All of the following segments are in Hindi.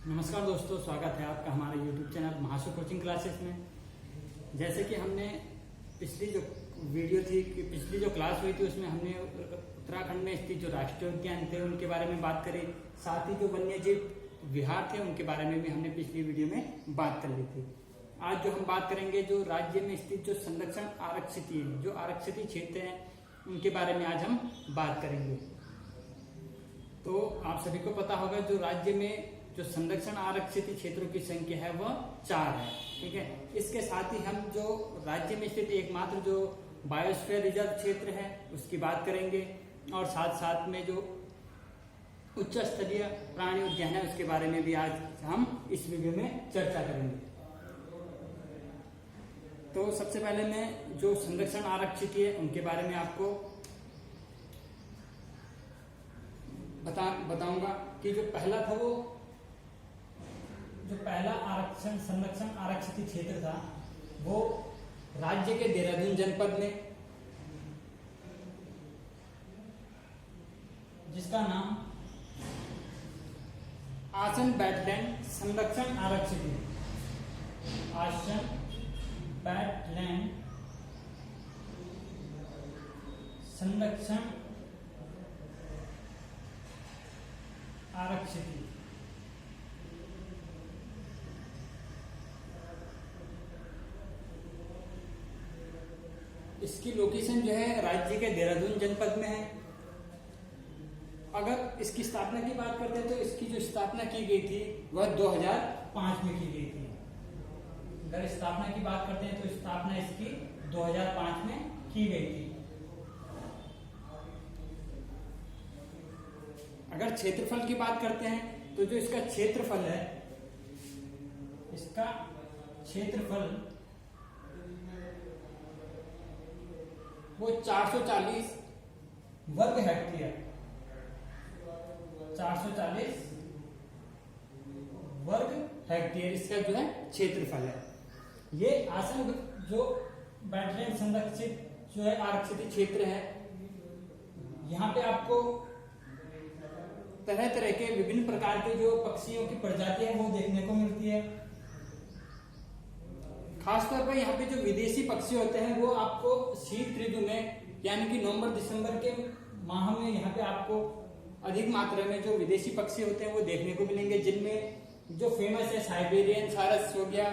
नमस्कार दोस्तों, स्वागत है आपका हमारे YouTube channel Mahasu coaching classes में। जैसे कि हमने पिछली जो वीडियो थी कि पिछली जो क्लास हुई थी उसमें हमने उत्तराखंड में स्थित जो राष्ट्रीय उद्यान थे उनके बारे में बात करी, साथ ही जो वन्यजीव विहार थे उनके बारे में भी हमने पिछली वीडियो में बात कर ली थी। आज जो हम बात करेंगे जो राज्य में स्थित जो संरक्षण आरक्षित जो आरक्षित क्षेत्र हैं उनके बारे में आज हम बात करेंगे। तो आप सभी को पता होगा जो राज्य में जो संरक्षण आरक्षित क्षेत्रों की संख्या है वह 4 है। ठीक है, इसके साथ ही हम जो राज्य में स्थित एकमात्र जो बायोस्फीयर रिजर्व क्षेत्र है उसकी बात करेंगे और साथ साथ में जो उच्च स्तरीय प्राणी उद्यान है उसके बारे में भी आज हम इस वीडियो में चर्चा करेंगे। तो सबसे पहले मैं जो संरक्षण आरक्षित है उनके बारे में आपको बताऊंगा कि जो पहला था वो जो पहला संरक्षण आरक्षित क्षेत्र था वो राज्य के देहरादून जनपद में, जिसका नाम आसन बैटलैंड संरक्षण आरक्षित है। आसन बैटलैंड संरक्षण आरक्षित। इसकी लोकेशन जो है राज्य के देहरादून जनपद में है। अगर इसकी स्थापना की बात करते हैं तो इसकी जो स्थापना की गई थी वह 2005 में की गई थी। अगर स्थापना की बात करते हैं तो स्थापना इसकी 2005 में की गई थी। अगर क्षेत्रफल की बात करते हैं तो जो इसका क्षेत्रफल है, इसका क्षेत्रफल वो 440 वर्ग हेक्टेयर, 440 वर्ग हेक्टेयर इसका जो है क्षेत्रफल है। ये आसन जो बैटलैंड संरक्षित जो है आरक्षित क्षेत्र है, यहाँ पे आपको तरह तरह के विभिन्न प्रकार के जो पक्षियों की प्रजातियां वो देखने को मिलती है। खासतौर पर यहाँ पे जो विदेशी पक्षी होते हैं वो आपको शीत ऋतु में यानी कि नवंबर दिसंबर के माह में यहाँ पे आपको अधिक मात्रा में जो विदेशी पक्षी होते हैं वो देखने को मिलेंगे, जिनमें जो फेमस है साइबेरियन सारस हो गया,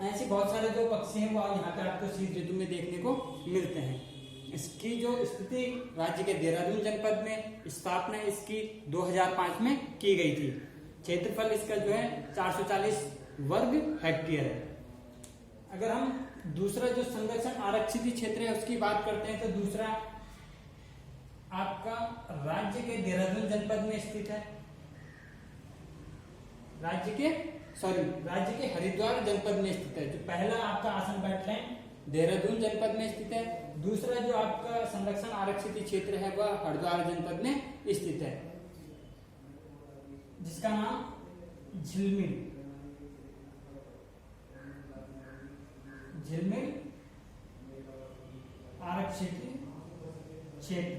ऐसे बहुत सारे जो पक्षी हैं वो यहाँ पे आपको शीत ऋतु में देखने को मिलते हैं। इसकी जो स्थिति राज्य के देहरादून जनपद में, स्थापना इसकी 2005 में की गई थी। क्षेत्रफल इसका जो है 440 वर्ग हेक्टेयर है। अगर हम दूसरा जो संरक्षण आरक्षित क्षेत्र है उसकी बात करते हैं तो दूसरा आपका राज्य के देहरादून जनपद में स्थित है। राज्य के हरिद्वार जनपद में स्थित है। जो पहला आपका आसन बैटलैंड देहरादून जनपद में स्थित है, दूसरा जो आपका संरक्षण आरक्षित क्षेत्र है वह हरिद्वार जनपद में स्थित है, जिसका नाम झिलमिल आरक्षित क्षेत्र।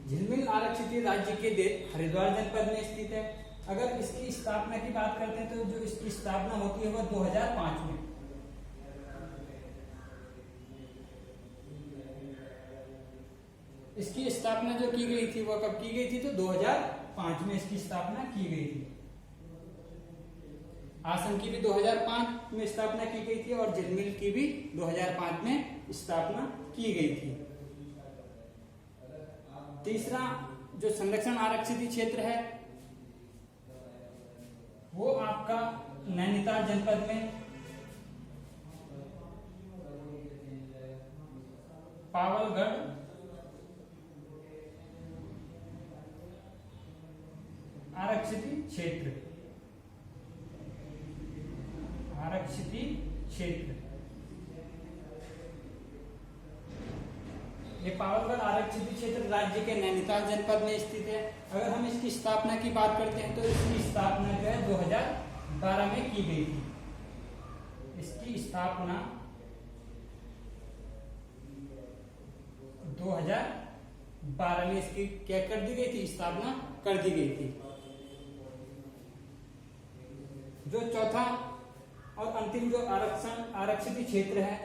झिलमिल आरक्षित राज्य के हरिद्वार जनपद में स्थित है। अगर इसकी स्थापना की बात करते हैं तो जो इसकी स्थापना होती है वह 2005 में। इसकी स्थापना जो की गई थी वह कब की गई थी तो 2005 में इसकी स्थापना की गई थी। आसन की भी 2005 में स्थापना की गई थी और झिलमिल की भी 2005 में स्थापना की गई थी। तीसरा जो संरक्षण आरक्षित क्षेत्र है वो आपका नैनीताल जनपद में पावलगढ़ आरक्षित क्षेत्र ये पावलगढ़ आरक्षित क्षेत्र राज्य के नैनीताल जनपद में स्थित है। अगर हम इसकी स्थापना की बात करते हैं तो इसकी स्थापना जो है 2012 में की गई थी। इसकी स्थापना 2012 में इसकी क्या कर दी गई थी, स्थापना कर दी गई थी। जो चौथा और अंतिम जो आरक्षित क्षेत्र है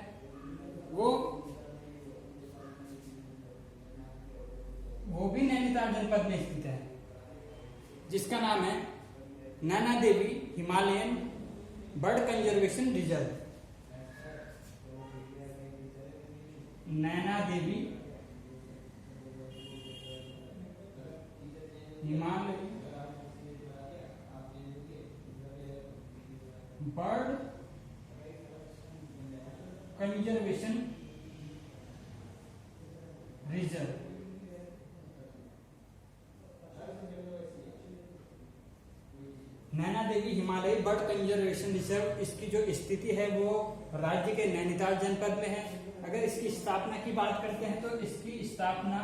वो भी नैनीताल जनपद में स्थित है, जिसका नाम है Naina Devi Himalayan bird conservation reserve. Naina Devi Himalaya bird conservation reserve. Naina Devi Himalaya bird conservation reserve, इसकी जो स्थिति है वो राज्य के नैनीताल जनपद में है। अगर इसकी स्थापना की बात करते हैं तो इसकी स्थापना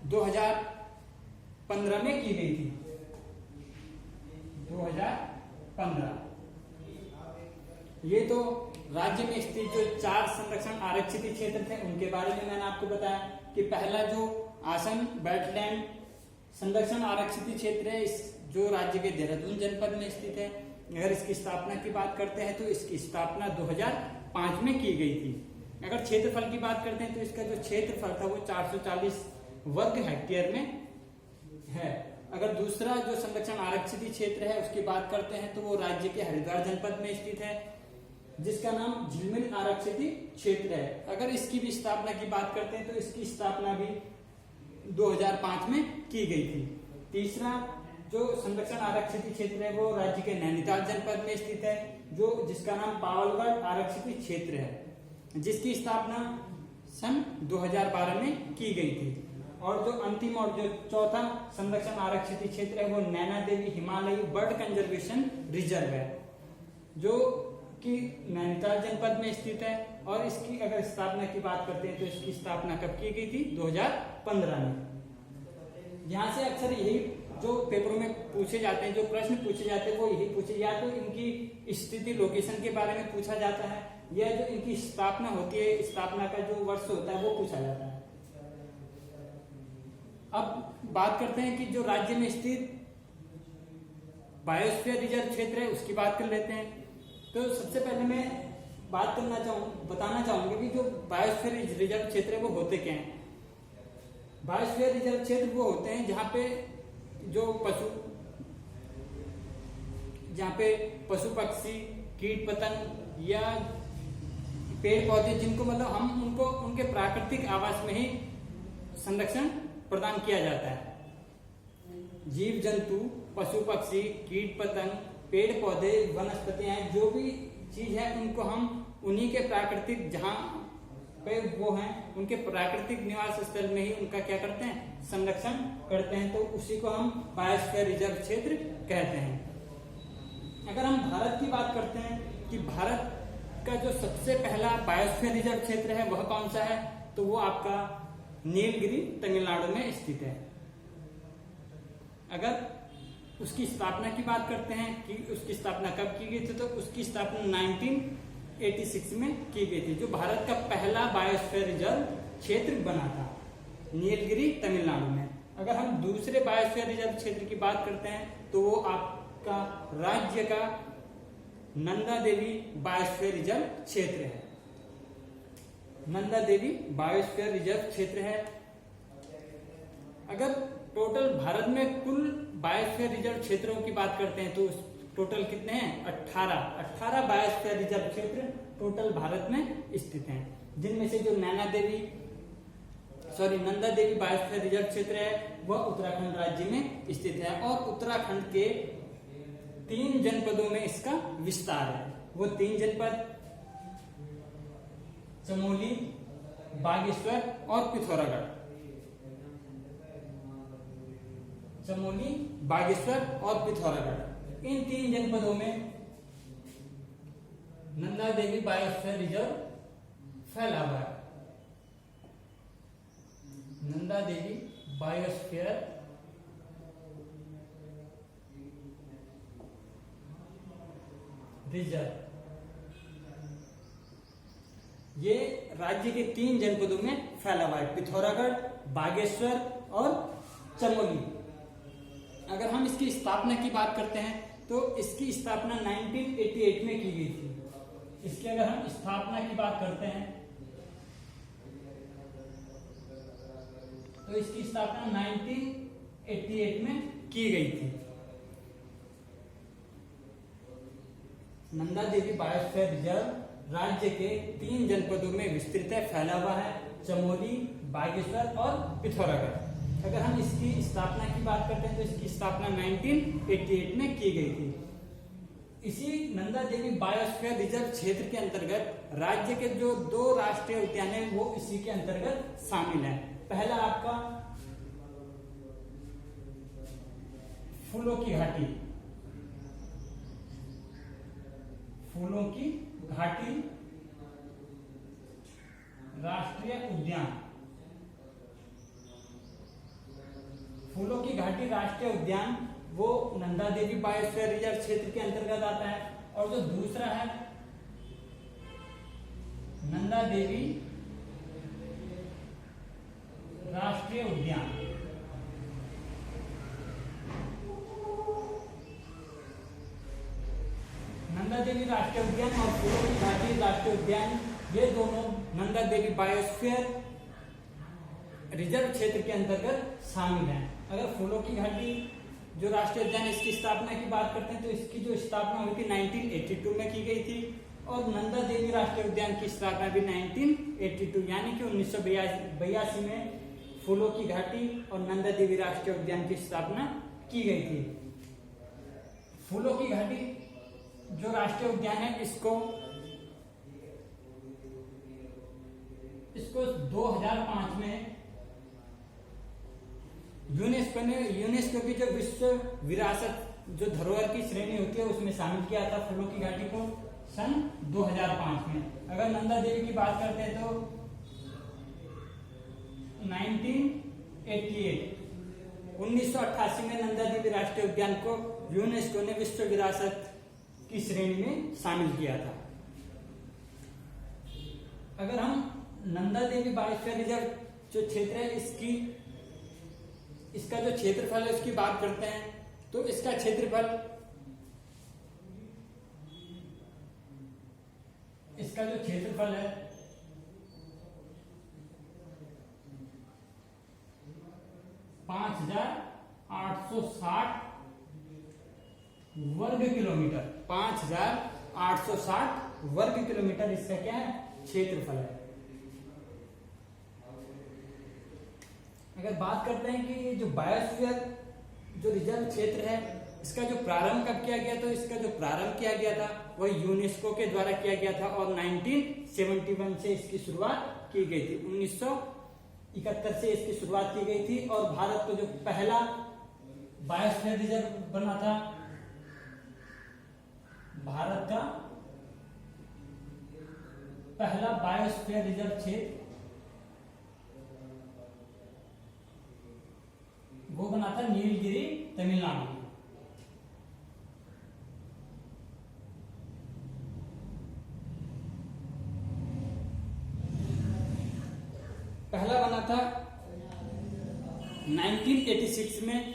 2015 में की गई थी। 2015। ये तो राज्य में स्थित जो 4 संरक्षण आरक्षित क्षेत्र थे उनके बारे में मैंने आपको बताया कि पहला जो आसन वेटलैंड संरक्षण आरक्षित क्षेत्र है, इस जो राज्य के देहरादून जनपद में स्थित है। अगर इसकी स्थापना की बात करते हैं तो इसकी स्थापना 2005 में की गई थी। अगर क्षेत्रफल की बात करते हैं तो इसका जो क्षेत्रफल था वो 440 वर्ग हेक्टेयर में है। अगर दूसरा जो संरक्षण आरक्षित क्षेत्र है उसकी बात करते हैं तो वो राज्य के हरिद्वार जनपद में स्थित है, जिसका नाम झिलमिल आरक्षित क्षेत्र है। अगर इसकी भी स्थापना की बात करते हैं तो इसकी स्थापना भी 2005 में की गई थी। तीसरा जो संरक्षण आरक्षित क्षेत्र है वो राज्य के नैनीताल जनपद में स्थित है, जिसका नाम पावलगढ़ आरक्षित क्षेत्र है, जिसकी स्थापना सन 2012 में की गई थी। और जो अंतिम और जो चौथा संरक्षण आरक्षित क्षेत्र है वो Naina Devi Himalaya bird conservation reserve है, जो कि नैनीताल जनपद में स्थित है। और इसकी अगर स्थापना की बात करते हैं तो इसकी स्थापना कब की गई थी, 2015 में। यहाँ से अक्सर यही जो पेपरों में पूछे जाते हैं, जो प्रश्न पूछे जाते हैं वो यही पूछे, या तो इनकी स्थिति लोकेशन के बारे में पूछा जाता है, या जो इनकी स्थापना होती है, स्थापना का जो वर्ष होता है वो पूछा जाता है। अब बात करते हैं कि जो राज्य में स्थित बायोस्फीयर रिजर्व क्षेत्र है उसकी बात कर लेते हैं। तो सबसे पहले मैं बताना चाहूंगा कि जो बायोस्फीयर रिजर्व क्षेत्र है वो होते क्या हैं। बायोस्फीयर रिजर्व क्षेत्र वो होते हैं जहाँ पे पशु पक्षी कीट पतंग या पेड़ पौधे, जिनको मतलब हम उनको उनके प्राकृतिक आवास में ही संरक्षण प्रदान किया जाता है। जीव जंतु, पशु पक्षी, कीट पतंग, पेड़ पौधे, वनस्पतियां, जो भी चीज है उनको हम उन्हीं के प्राकृतिक जहां पे वो हैं उनके प्राकृतिक निवास स्थल में ही उनका क्या करते हैं, संरक्षण करते हैं। तो उसी को हम बायोस्फीयर रिजर्व क्षेत्र कहते हैं। अगर हम भारत की बात करते हैं कि भारत का जो सबसे पहला बायोस्फीयर रिजर्व क्षेत्र है वह कौन सा है, तो वो आपका नीलगिरी तमिलनाडु में स्थित है। अगर उसकी स्थापना की बात करते हैं कि उसकी स्थापना कब की गई थी, तो उसकी स्थापना 1986 में की गई थी, जो भारत का पहला बायोस्फीयर रिजर्व क्षेत्र बना था, नीलगिरी तमिलनाडु में। अगर हम दूसरे बायोस्फीयर रिजर्व क्षेत्र की बात करते हैं तो वो आपका राज्य का नंदा देवी बायोस्फीयर रिजर्व क्षेत्र है। नंदा देवी बायोस्फीयर रिजर्व क्षेत्र है। अगर टोटल भारत में कुल बायोस्फीयर रिजर्व क्षेत्रों की बात करते हैं तो टोटल कितने हैं, 18 बायोस्फीयर रिजर्व क्षेत्र टोटल भारत में स्थित हैं, जिनमें से जो नंदा देवी बायोस्फीयर रिजर्व क्षेत्र है वह उत्तराखंड राज्य में स्थित है। और उत्तराखंड के 3 जनपदों में इसका विस्तार है। वो 3 जनपद चमोली, बागेश्वर और पिथौरागढ़। चमोली, बागेश्वर और पिथौरागढ़, इन 3 जनपदों में नंदा देवी बायोस्फीयर रिजर्व फैला हुआ है। नंदा देवी बायोस्फीयर रिजर्व ये राज्य के 3 जनपदों में फैला हुआ है, पिथौरागढ़, बागेश्वर और चमोली। अगर हम इसकी स्थापना की बात करते हैं तो इसकी स्थापना 1988 में की गई थी। इसकी अगर हम स्थापना की बात करते हैं तो इसकी स्थापना 1988 में की गई थी। नंदा देवी बायोस्फीयर रिजर्व राज्य के 3 जनपदों में विस्तृत है, फैला हुआ है, चमोली, बागेश्वर और पिथौरागढ़। अगर हम इसकी स्थापना की बात करते हैं तो इसकी स्थापना 1988 में की गई थी। इसी नंदा देवी बायोस्फीयर रिजर्व क्षेत्र के अंतर्गत राज्य के जो 2 राष्ट्रीय उद्यान है वो इसी के अंतर्गत शामिल है। पहला आपका फूलों की घाटी, फूलों की घाटी राष्ट्रीय उद्यान। फूलों की घाटी राष्ट्रीय उद्यान वो नंदा देवी बायोस्फीयर रिजर्व क्षेत्र के अंतर्गत आता है। और जो दूसरा है नंदा देवी राष्ट्रीय उद्यान, नंदा देवी राष्ट्रीय उद्यान और फूलों की घाटी राष्ट्रीय उद्यान, ये दोनों नंदा देवी बायोस्फीयर रिजर्व क्षेत्र के अंतर्गत शामिल हैं। अगर फूलों की घाटी जो राष्ट्रीय उद्यान, इसकी स्थापना की बात करते हैं तो इसकी जो स्थापना हुई थी 1982 में की गई थी और नंदा देवी राष्ट्रीय उद्यान की स्थापना भी 1982 यानी कि 1982 में फूलों की घाटी और नंदा देवी राष्ट्रीय उद्यान की स्थापना की गई थी। फूलों की घाटी जो राष्ट्रीय उद्यान है इसको 2005 में यूनेस्को की जो विश्व विरासत जो धरोहर की श्रेणी होती है उसमें शामिल किया था फूलों की घाटी को सन 2005 में। अगर नंदा देवी की बात करते हैं तो 1988 में नंदा देवी राष्ट्रीय उद्यान को यूनेस्को ने विश्व विरासत की श्रेणी में शामिल किया था। अगर हम नंदा देवी बायोस्फीयर रिजर्व जो क्षेत्र है इसका जो क्षेत्रफल है उसकी बात करते हैं तो इसका क्षेत्रफल है 5,860 वर्ग किलोमीटर। 5,860 वर्ग किलोमीटर इसका क्या है, क्षेत्रफल है। अगर बात करते हैं कि जो बायोस्फीयर जो रिजर्व क्षेत्र है इसका जो प्रारंभ कब किया गया, तो इसका जो प्रारंभ किया गया था वह यूनेस्को के द्वारा किया गया था और 1971 से इसकी शुरुआत की गई थी। 1971 से इसकी शुरुआत की गई थी और भारत को जो पहला बायोस्फीयर रिजर्व बना था, भारत का पहला बायोस्फीयर रिजर्व क्षेत्र वो बना था नीलगिरी, तमिलनाडु। पहला बना था 1986 में।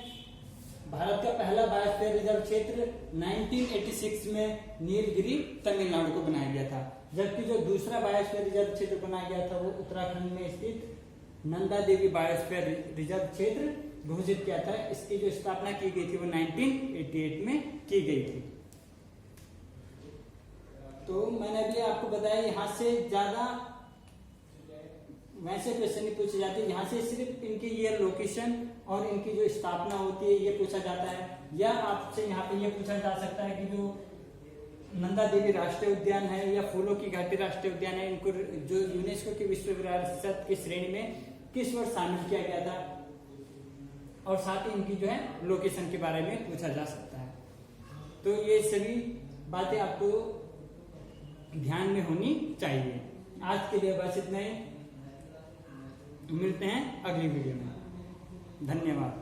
भारत का पहला बायोस्फीयर रिजर्व क्षेत्र 1986 में नीलगिरी, तमिलनाडु को बनाया गया था। जबकि जो दूसरा बायोस्फीयर रिजर्व क्षेत्र बनाया गया था वो उत्तराखंड में स्थित नंदा देवी बायोस्फीयर रिजर्व क्षेत्र घोषित किया था। इसकी जो स्थापना की गई थी वो 1988 में की गई थी। तो मैंने अभी आपको बताया यहाँ से ज्यादा वैसे क्वेश्चन नहीं पूछे जाते, यहाँ से सिर्फ इनकी ये लोकेशन और इनकी जो स्थापना होती है ये पूछा जाता है, या आपसे यहाँ पे ये पूछा जा सकता है कि जो नंदा देवी राष्ट्रीय उद्यान है या फूलों की घाटी राष्ट्रीय उद्यान है, इनको जो यूनेस्को की विश्व विरासत की श्रेणी में किस वर्ष शामिल किया गया था, और साथ ही इनकी जो है लोकेशन के बारे में पूछा जा सकता है। तो ये सभी बातें आपको ध्यान में होनी चाहिए। आज के लिए बस इतना ही, मिलते हैं अगली वीडियो में। धन्यवाद।